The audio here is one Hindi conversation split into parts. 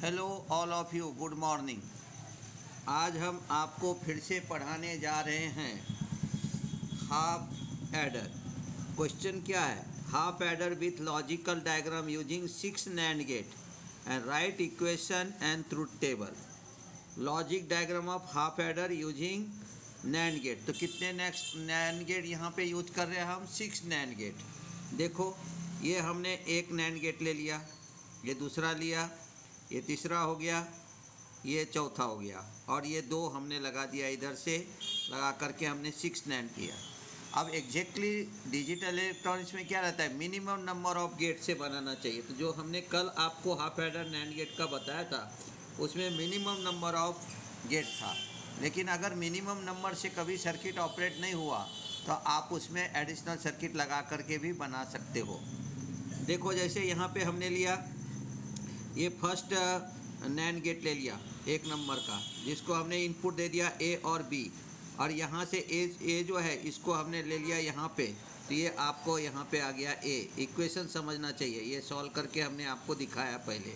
Hello all of you, good morning. आज हम आपको फिर से पढ़ाने जा रहे हैं हाफ एडर। क्वेश्चन क्या है? Half adder with logical diagram using 6 NAND gate and write equation and truth table. Logic diagram of half adder using NAND gate. तो कितने नेक्स्ट NAND गेट यहाँ पे यूज कर रहे हैं हम? 6 NAND गेट। देखो, ये हमने एक NAND गेट ले लिया, ये दूसरा लिया, ये तीसरा हो गया, ये चौथा हो गया, और ये दो हमने लगा दिया, इधर से लगा करके हमने 6 NAND किया। अब एग्जैक्टली डिजिटल इलेक्ट्रॉनिक्स में क्या रहता है? मिनिमम नंबर ऑफ गेट से बनाना चाहिए। तो जो हमने कल आपको हाफ एडर NAND गेट का बताया था, उसमें मिनिमम नंबर ऑफ गेट था। लेकिन अगर मिनिमम नंबर से कभी सर्किट ऑपरेट नहीं हुआ तो आप उसमें एडिशनल सर्किट लगा करके भी बना सकते हो। देखो, जैसे यहाँ पे हमने लिया, ये फर्स्ट NAND गेट ले लिया एक नंबर का, जिसको हमने इनपुट दे दिया A और B, और यहाँ से A जो है इसको हमने ले लिया यहाँ पे, तो ये आपको यहाँ पे आ गया A। इक्वेशन समझना चाहिए, ये सॉल्व करके हमने आपको दिखाया पहले।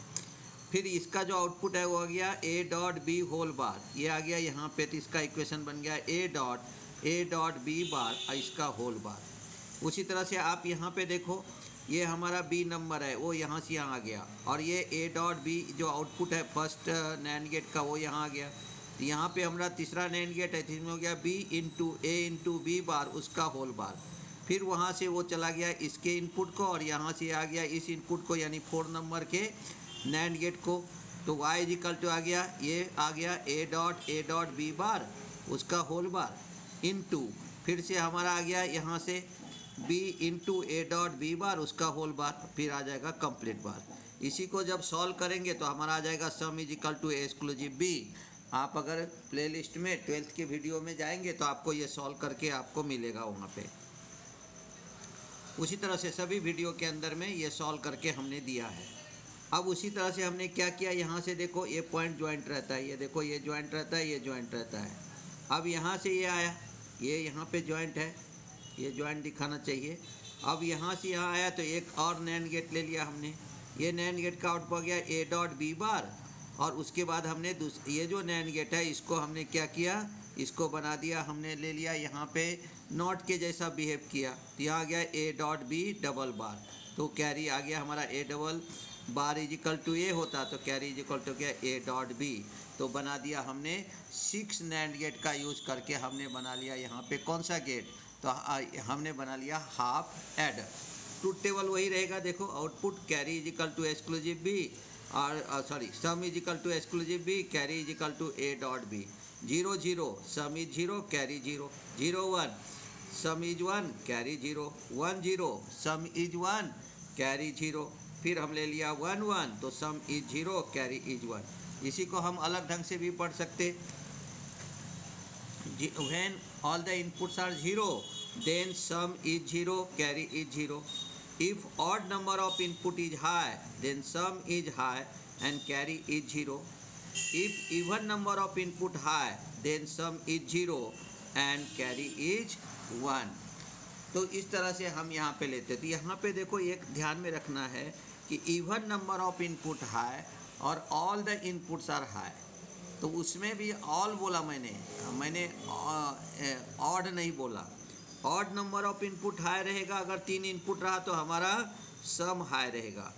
फिर इसका जो आउटपुट है वो आ गया A dot B whole bar, ये आ गया यहाँ पे, तो इसका इक्वेशन बन गया A डॉट B बार और इसका होल बार। उसी तरह से आप यहाँ पे देखो, ये हमारा B नंबर है, वो यहाँ से यहाँ आ गया, और ये A डॉट B जो आउटपुट है फर्स्ट NAND गेट का, वो यहाँ आ गया। तो यहाँ पे हमारा तीसरा NAND गेट है, जिसमें हो गया B into A into B बार, उसका होल बार। फिर वहाँ से वो चला गया इसके इनपुट को, और यहाँ से आ गया इस इनपुट को, यानी 4 नंबर के NAND गेट को। तो y इजिकल टू आ गया, ये आ गया A डॉट B बार, उसका होल बार, इनटू फिर से हमारा आ गया यहाँ से B into A dot B बार, उसका होल बार, फिर आ जाएगा कंप्लीट बार। इसी को जब सॉल्व करेंगे तो हमारा आ जाएगा sum is equal to A exclusive B। आप अगर प्लेलिस्ट में 12th के वीडियो में जाएंगे तो आपको ये सॉल्व करके आपको मिलेगा वहाँ पे। उसी तरह से सभी वीडियो के अंदर में ये सॉल्व करके हमने दिया है। अब उसी तरह से हमने क्या किया, यहाँ से देखो ये पॉइंट ज्वाइंट रहता है, ये देखो ये ज्वाइंट रहता है, ये ज्वाइंट रहता है। अब यहाँ से ये आया, ये यहाँ पे ज्वाइंट है, ये ज्वाइंट दिखाना चाहिए। अब यहाँ से यहाँ आया तो एक और NAND गेट ले लिया हमने, ये NANड गेट का आउटपुट गया A डॉट B बार, और उसके बाद हमने ये जो NAND गेट है इसको हमने क्या किया, इसको बना दिया, हमने ले लिया यहाँ पे नॉट के जैसा बिहेव किया, तो यहाँ आ गया A dot B double bar. तो कैरी आ गया हमारा A double bar is equal to A होता, तो कैरी इजिकल टू क्या A डॉट B। तो बना दिया हमने 6 NAND गेट का यूज करके हमने बना लिया यहाँ पे कौन सा गेट, तो हमने बना लिया हाफ एडर। ट्रुथ टेबल वही रहेगा, देखो output carry is equal to exclusive B, और sorry sum is equal to exclusive B, carry is equal to A dot B। 0 0 sum is 0, carry 0, 0 1 sum is 1, carry 0, 1 0 sum is 1, carry 0। फिर हम ले लिया 1 1, तो सम इज 0, कैरी इज 1। इसी को हम अलग ढंग से भी पढ़ सकते, when all the inputs are 0 then sum is 0, carry is 0. If odd number of input is high then sum is high and carry is 0. If even number of input high then sum is 0 and carry is 1. तो इस तरह से हम यहाँ पे लेते हैं। तो यहाँ पे देखो एक ध्यान में रखना है कि even number of input high और all the inputs are high, तो उसमें भी ऑल बोला मैंने ऑड नहीं बोला। Odd number of input high रहेगा, अगर 3 इनपुट रहा तो हमारा सम हाई रहेगा।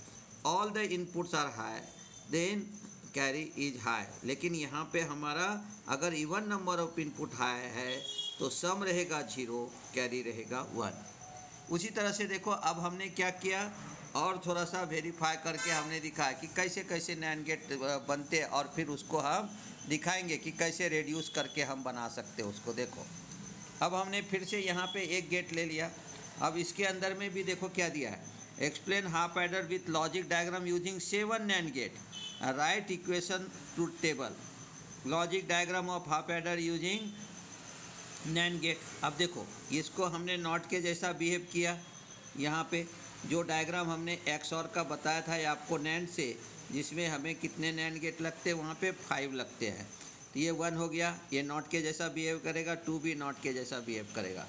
All the inputs are high then carry is high. लेकिन यहाँ पे हमारा अगर even number of input high है तो सम रहेगा 0, कैरी रहेगा 1। उसी तरह से देखो, अब हमने क्या किया, और थोड़ा सा वेरीफाई करके हमने दिखाया कि कैसे कैसे NAND गेट बनते हैं, और फिर उसको हम दिखाएंगे कि कैसे रेड्यूस करके हम बना सकते हैं उसको। देखो, अब हमने फिर से यहाँ पे एक गेट ले लिया। अब इसके अंदर में भी देखो क्या दिया है, explain half adder with logic diagram using 7 NAND gate, write equation truth table. Logic diagram of half adder using NAND gate. अब देखो, इसको हमने नॉट के जैसा बिहेव किया। यहाँ पे जो डायग्राम हमने XOR का बताया था आपको NAND से, जिसमें हमें कितने NAND गेट लगते हैं, वहाँ पे 5 लगते हैं। तो ये 1 हो गया, ये नॉट के जैसा बिहेव करेगा, 2 भी नॉट के जैसा बिहेव करेगा।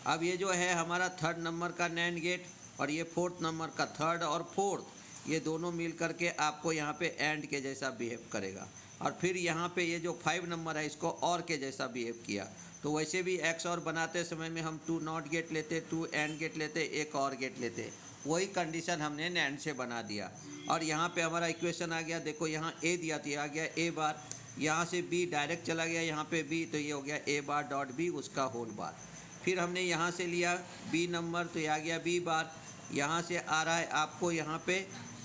अब ये जो है हमारा 3rd नंबर का NAND गेट, और ये 4th नंबर का 3rd और 4th, ये दोनों मिल करके आपको यहाँ पे एंड के जैसा बिहेव करेगा। और फिर यहाँ पे ये जो 5 नंबर है इसको और के जैसा बिहेव किया। तो वैसे भी एक्स और बनाते समय में हम 2 नॉट गेट लेते, 2 एंड गेट लेते, एक और गेट लेते, वही कंडीशन हमने नैंड से बना दिया। और यहाँ पे हमारा इक्वेशन आ गया, देखो यहाँ ए दिया तो आ गया ए बार, यहाँ से बी डायरेक्ट चला गया यहाँ पे बी, तो ये हो गया ए बार डॉट बी उसका होल बार। फिर हमने यहाँ से लिया बी नंबर तो ये आ गया बी बार, यहाँ से आ रहा है आपको यहाँ पे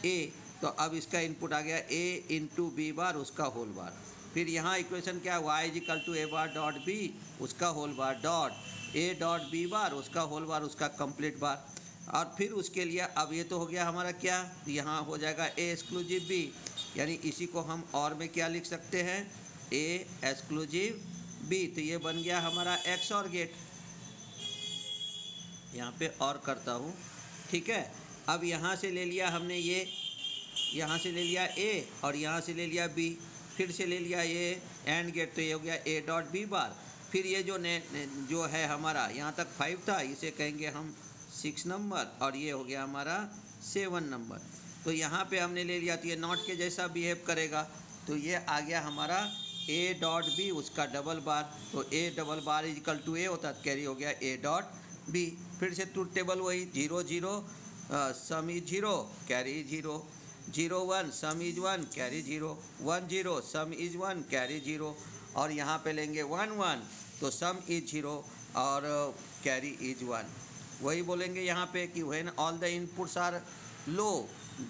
ए, तो अब इसका इनपुट आ गया ए इंटू बी बार उसका होल बार। फिर यहाँ इक्वेशन क्या है, Y is equal to A bar dot B उसका whole bar dot A dot B bar उसका होल बार उसका कंप्लीट बार। और फिर उसके लिए अब ये तो हो गया हमारा क्या, यहाँ हो जाएगा ए एक्सक्लूसिव बी, यानी इसी को हम और में क्या लिख सकते हैं, ए एक्सक्लूसिव बी। तो ये बन गया हमारा एक्स और गेट, यहाँ पे और करता हूँ, ठीक है। अब यहाँ से ले लिया हमने ये, यहाँ से ले लिया ए और यहाँ से ले लिया बी, फिर से ले लिया ये एंड गेट, तो ये हो गया ए डॉट बी बार। फिर ये जो है हमारा यहाँ तक 5 था, इसे कहेंगे हम 6 नंबर, और ये हो गया हमारा 7 नंबर। तो यहाँ पे हमने ले लिया, तो ये नॉट के जैसा बिहेव करेगा, तो ये आ गया हमारा ए डॉट बी उसका डबल बार। तो A double bar is equal to A होता, कैरी हो गया ए डॉट बी। फिर से ट्रूथ टेबल वही 0 0 sum is 0 carry 0, 0 1 sum is 1 carry 0, 1 0 sum is 1 carry 0, और यहाँ पे लेंगे 1 1 तो सम इज 0 और कैरी इज 1। वही बोलेंगे यहाँ पे कि when all the inputs are low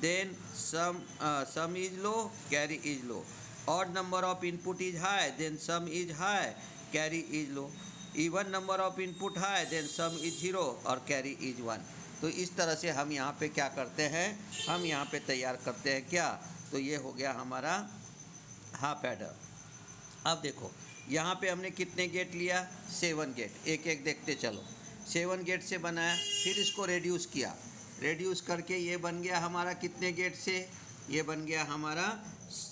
then sum is low carry is low, odd number of input is high then sum is high carry is low, even number of input high then sum is 0 और कैरी इज 1। तो इस तरह से हम यहाँ पे क्या करते हैं, हम यहाँ पे तैयार करते हैं क्या, तो ये हो गया हमारा हाफ एडर। अब देखो यहाँ पे हमने कितने गेट लिया, 7 गेट, एक एक देखते चलो। 7 गेट से बनाया, फिर इसको रेड्यूस किया, रेड्यूस करके ये बन गया हमारा कितने गेट से, ये बन गया हमारा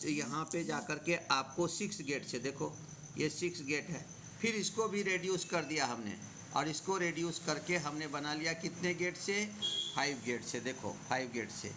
यहाँ पे जा कर के आपको 6 गेट से, देखो ये 6 गेट है। फिर इसको भी रेड्यूस कर दिया हमने, और इसको रेड्यूस करके हमने बना लिया कितने गेट से, 5 गेट से, देखो 5 गेट से।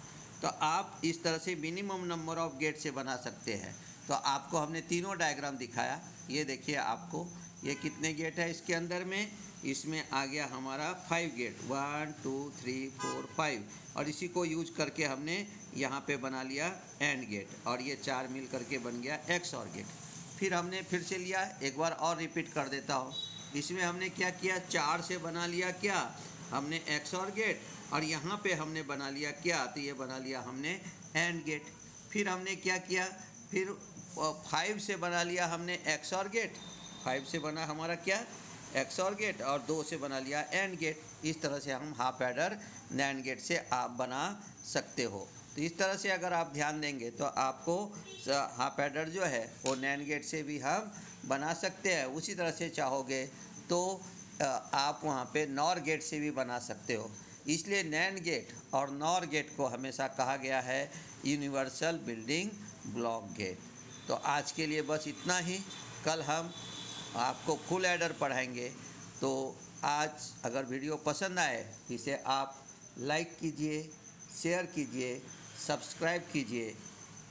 तो आप इस तरह से मिनिमम नंबर ऑफ गेट से बना सकते हैं। तो आपको हमने तीनों डायग्राम दिखाया, ये देखिए आपको ये कितने गेट है इसके अंदर में, इसमें आ गया हमारा 5 गेट, 1 2 3 4 5, और इसी को यूज करके हमने यहाँ पे बना लिया एंड गेट, और ये 4 मिल करके बन गया एक्स और गेट। फिर हमने फिर से लिया, एक बार और रिपीट कर देता हूँ, इसमें हमने क्या किया, 4 से बना लिया क्या, हमने एक्स और गेट, और यहाँ पे हमने बना लिया क्या, तो ये बना लिया हमने एंड गेट। फिर हमने क्या किया, फिर 5 से बना लिया हमने एक्स और गेट, 5 से बना हमारा क्या, एक्स और गेट, और 2 से बना लिया एंड गेट। इस तरह से हम हाफ एडर नैंड गेट से आप बना सकते हो। तो इस तरह से अगर आप ध्यान देंगे तो आपको हाफ एडर जो है वो नैंड गेट से भी हम बना सकते हैं। उसी तरह से चाहोगे तो आप वहाँ पे नॉर गेट से भी बना सकते हो। इसलिए नैंड गेट और नॉर गेट को हमेशा कहा गया है यूनिवर्सल बिल्डिंग ब्लॉक गेट। तो आज के लिए बस इतना ही, कल हम आपको फुल एडर पढ़ाएंगे। तो आज अगर वीडियो पसंद आए इसे आप लाइक कीजिए, शेयर कीजिए, सब्सक्राइब कीजिए।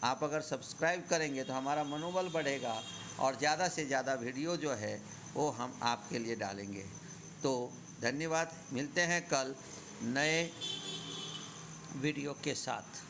आप अगर सब्सक्राइब करेंगे तो हमारा मनोबल बढ़ेगा और ज़्यादा से ज़्यादा वीडियो जो है वो हम आपके लिए डालेंगे। तो धन्यवाद, मिलते हैं कल नए वीडियो के साथ।